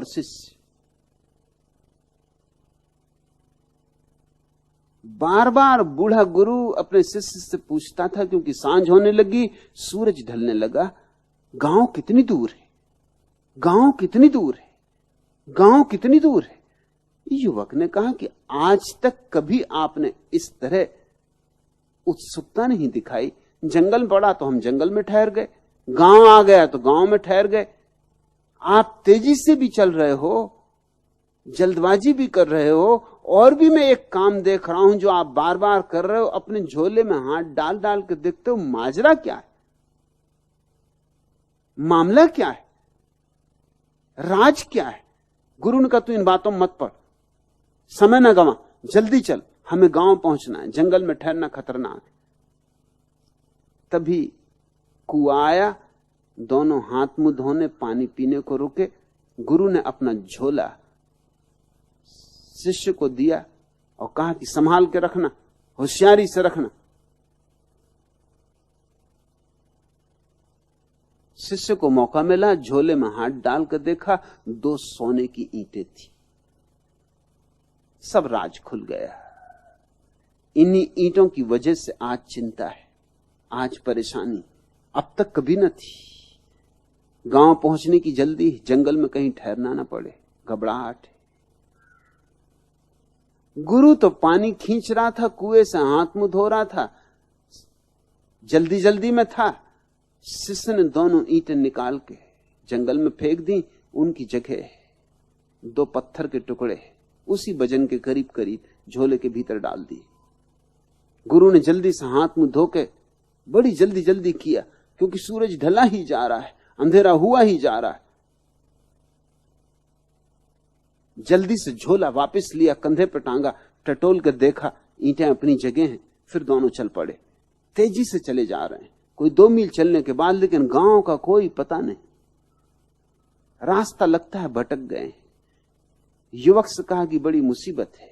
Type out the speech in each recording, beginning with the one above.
और शिष्य। बार बार बूढ़ा गुरु अपने शिष्य से पूछता था, क्योंकि सांझ होने लगी, सूरज ढलने लगा, गांव कितनी दूर है, गांव कितनी दूर है, गांव कितनी दूर है। युवक ने कहा कि आज तक कभी आपने इस तरह उत्सुकता नहीं दिखाई। जंगल पड़ा तो हम जंगल में ठहर गए, गांव आ गया तो गांव में ठहर गए। आप तेजी से भी चल रहे हो, जल्दबाजी भी कर रहे हो, और भी मैं एक काम देख रहा हूं जो आप बार बार कर रहे हो, अपने झोले में हाथ डाल डाल के देखते हो। माजरा क्या है, मामला क्या है, राज क्या है? गुरु ने कहा तू इन बातों में मत पड़, समय ना गवा, जल्दी चल, हमें गांव पहुंचना है, जंगल में ठहरना खतरनाक है। तभी कुआं आया, दोनों हाथ मुंह धोने पानी पीने को रुके। गुरु ने अपना झोला शिष्य को दिया और कहा कि संभाल के रखना, होशियारी से रखना। शिष्य को मौका मिला, झोले में हाथ डालकर देखा, 2 सोने की ईंटें थी। सब राज खुल गया। इन्हीं ईंटों की वजह से आज चिंता है, आज परेशानी, अब तक कभी न थी। गांव पहुंचने की जल्दी, जंगल में कहीं ठहरना ना पड़े, घबराहट है। गुरु तो पानी खींच रहा था, कुएं से हाथ मुंह धो रहा था, जल्दी जल्दी में था। शिष्य ने दोनों ईंटें निकाल के जंगल में फेंक दी। उनकी जगह 2 पत्थर के टुकड़े उसी वजन के करीब करीब झोले के भीतर डाल दिए। गुरु ने जल्दी से हाथ मुंह धो के बड़ी जल्दी जल्दी किया, क्योंकि सूरज ढला ही जा रहा है, अंधेरा हुआ ही जा रहा है। जल्दी से झोला वापस लिया, कंधे पर टांगा, टटोल कर देखा ईंटें अपनी जगह हैं। फिर दोनों चल पड़े, तेजी से चले जा रहे हैं। कोई 2 मील चलने के बाद, लेकिन गांव का कोई पता नहीं, रास्ता लगता है भटक गए। युवक से कहा कि बड़ी मुसीबत है,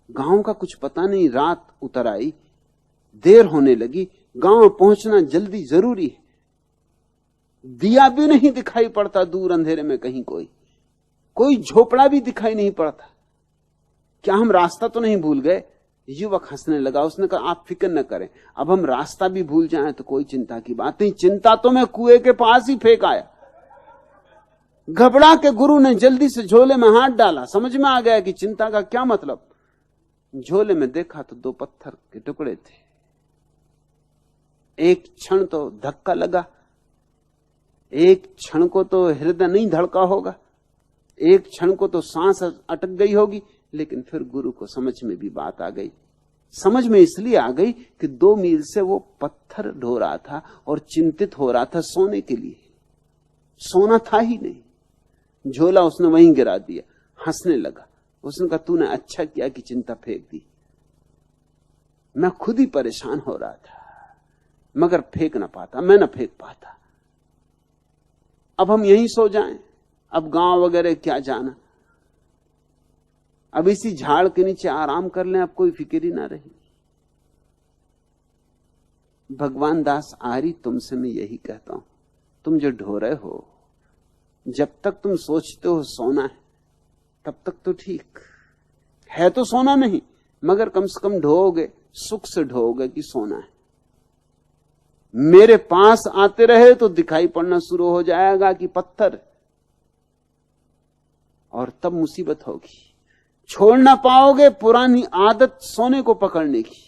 गांव का कुछ पता नहीं। रात उतर आई, देर होने लगी, गांव पहुंचना जल्दी जरूरी है। दिया भी नहीं दिखाई पड़ता दूर अंधेरे में कहीं, कोई झोपड़ा भी दिखाई नहीं पड़ता। क्या हम रास्ता तो नहीं भूल गए? युवक हंसने लगा। उसने कहा आप फिक्र न करें, अब हम रास्ता भी भूल जाएं तो कोई चिंता की बात नहीं। चिंता तो मैं कुएं के पास ही फेंक आया। घबरा के गुरु ने जल्दी से झोले में हाथ डाला, समझ में आ गया कि चिंता का क्या मतलब। झोले में देखा तो 2 पत्थर के टुकड़े थे। एक क्षण तो धक्का लगा, एक क्षण को तो हृदय नहीं धड़का होगा, एक क्षण को तो सांस अटक गई होगी, लेकिन फिर गुरु को समझ में भी बात आ गई। समझ में इसलिए आ गई कि 2 मील से वो पत्थर ढो रहा था और चिंतित हो रहा था सोने के लिए। सोना था ही नहीं। झोला उसने वहीं गिरा दिया, हंसने लगा। उसने कहा तूने अच्छा किया कि चिंता फेंक दी, मैं खुद ही परेशान हो रहा था, मगर फेंक ना पाता, मैं ना फेंक पाता। अब हम यहीं सो जाएं, अब गांव वगैरह क्या जाना, अब इसी झाड़ के नीचे आराम कर लें, अब कोई फिक्र ही ना रही। भगवान दास आर्य तुमसे मैं यही कहता हूं, तुम जो ढो रहे हो, जब तक तुम सोचते हो सोना है तब तक तो ठीक है, तो सोना नहीं, मगर कम से कम ढोओगे, सुख से ढोओगे कि सोना है। मेरे पास आते रहे तो दिखाई पड़ना शुरू हो जाएगा कि पत्थर, और तब मुसीबत होगी। छोड़ ना पाओगे पुरानी आदत सोने को पकड़ने की,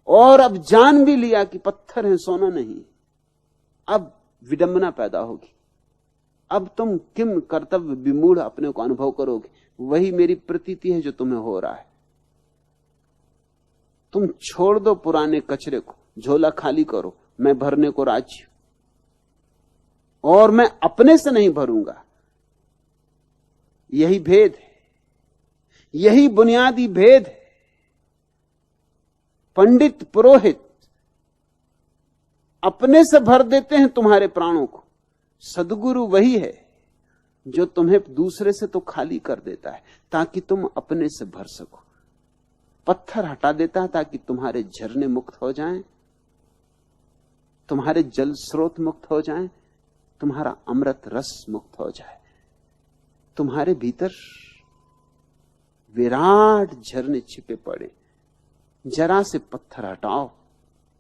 और अब जान भी लिया कि पत्थर है, सोना नहीं। अब विडंबना पैदा होगी। अब तुम किम कर्तव्य विमूढ़ अपने को अनुभव करोगे। वही मेरी प्रतीति है जो तुम्हें हो रहा है। तुम छोड़ दो पुराने कचरे को, झोला खाली करो, मैं भरने को राजी हूं, और मैं अपने से नहीं भरूंगा। यही भेद है, यही बुनियादी भेद है। पंडित पुरोहित अपने से भर देते हैं तुम्हारे प्राणों को, सद्गुरु वही है जो तुम्हें दूसरे से तो खाली कर देता है ताकि तुम अपने से भर सको। पत्थर हटा देता है ताकि तुम्हारे झरने मुक्त हो जाएं, तुम्हारे जल स्रोत मुक्त हो जाएं, तुम्हारा अमृत रस मुक्त हो जाए। तुम्हारे भीतर विराट झरने छिपे पड़े। जरा से पत्थर हटाओ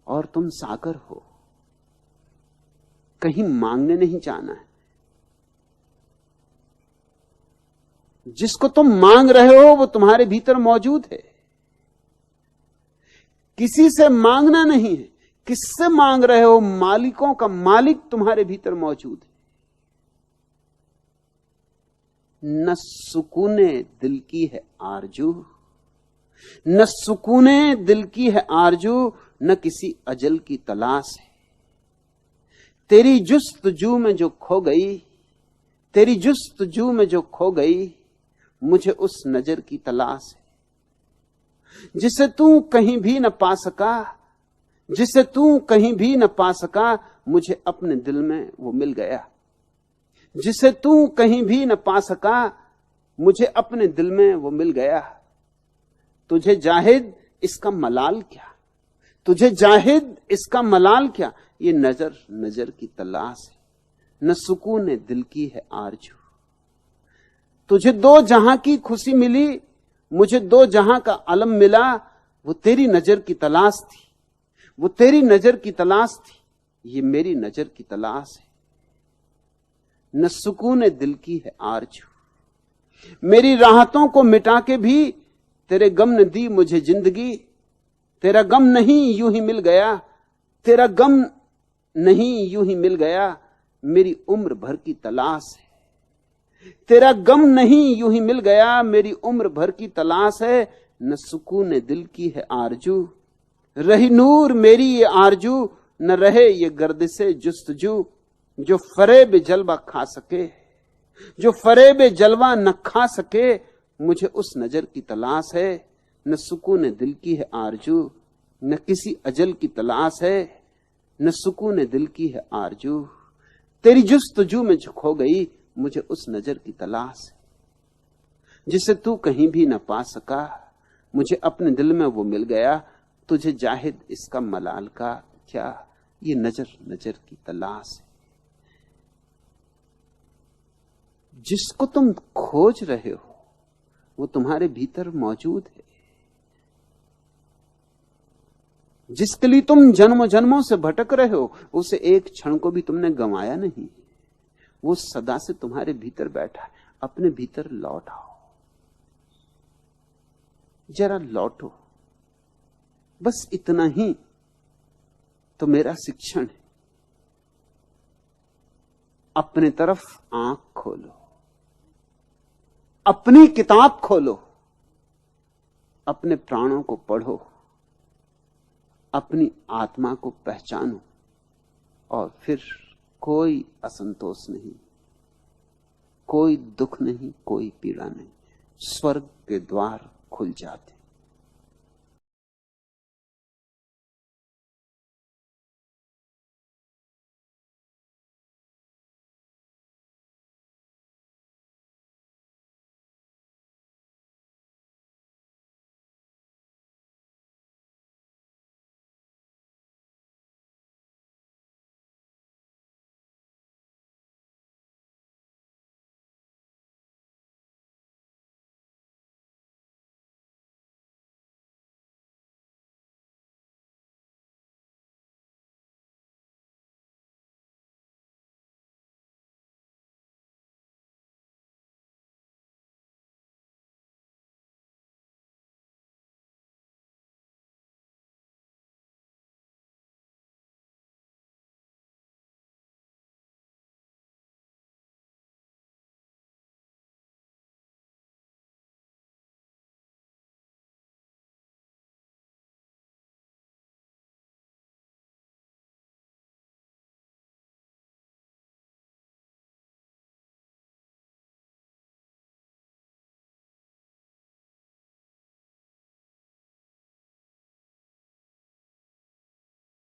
और तुम सागर हो। कहीं मांगने नहीं जाना है। जिसको तुम मांग रहे हो वो तुम्हारे भीतर मौजूद है। किसी से मांगना नहीं है। किससे मांग रहे हो? मालिकों का मालिक तुम्हारे भीतर मौजूद है। न सुकूने दिल की है आरजू, न सुकूने दिल की है आरजू, न किसी अजल की तलाश है। तेरी जुस्तजू में जो खो गई, तेरी जुस्तजू में जो खो गई, मुझे उस नजर की तलाश है। जिसे तू कहीं भी न पा सका, जिसे तू कहीं भी न पा सका, मुझे अपने दिल में वो मिल गया। जिसे तू कहीं भी न पा सका, मुझे अपने दिल में वो मिल गया। तुझे जाहिद इसका मलाल क्या, तुझे जाहिद इसका मलाल क्या? ये नजर नजर की तलाश है, न सुकून दिल की है आरजू। तुझे दो जहां की खुशी मिली, मुझे दो जहां का अलम मिला। वो तेरी नजर की तलाश थी, वो तेरी नजर की तलाश थी, ये मेरी नजर की तलाश है। न सुकून दिल की है आरजू। मेरी राहतों को मिटा के भी तेरे गम ने दी मुझे जिंदगी। तेरा गम नहीं यूं ही मिल गया, तेरा गम नहीं यूं ही मिल गया, मेरी उम्र भर की तलाश है। तेरा गम नहीं यूं ही मिल गया, मेरी उम्र भर की तलाश है। न सुकून दिल की है आरजू, रही नूर मेरी ये आरजू, न रहे ये गर्दिशे जुस्तजू। जो फरेब जलवा खा सके, जो फरेब जलवा न खा सके, मुझे उस नजर की तलाश है। न सुकून दिल की है आरजू, न किसी अजल की तलाश है, न सुकून दिल की है आरजू। तेरी जुस्तजू में जो खो गई, मुझे उस नजर की तलाश है। जिसे तू कहीं भी न पा सका, मुझे अपने दिल में वो मिल गया। तुझे जाहिद इसका मलाल का क्या, ये नजर नजर की तलाश है। जिसको तुम खोज रहे हो वो तुम्हारे भीतर मौजूद है। जिसके लिए तुम जन्मों जन्मों से भटक रहे हो, उसे एक क्षण को भी तुमने गंवाया नहीं। वो सदा से तुम्हारे भीतर बैठा है। अपने भीतर लौट आओ, जरा लौटो। बस इतना ही तो मेरा शिक्षण है। अपने तरफ आंख खोलो, अपनी किताब खोलो, अपने प्राणों को पढ़ो, अपनी आत्मा को पहचानो, और फिर कोई असंतोष नहीं, कोई दुख नहीं, कोई पीड़ा नहीं। स्वर्ग के द्वार खुल जाते।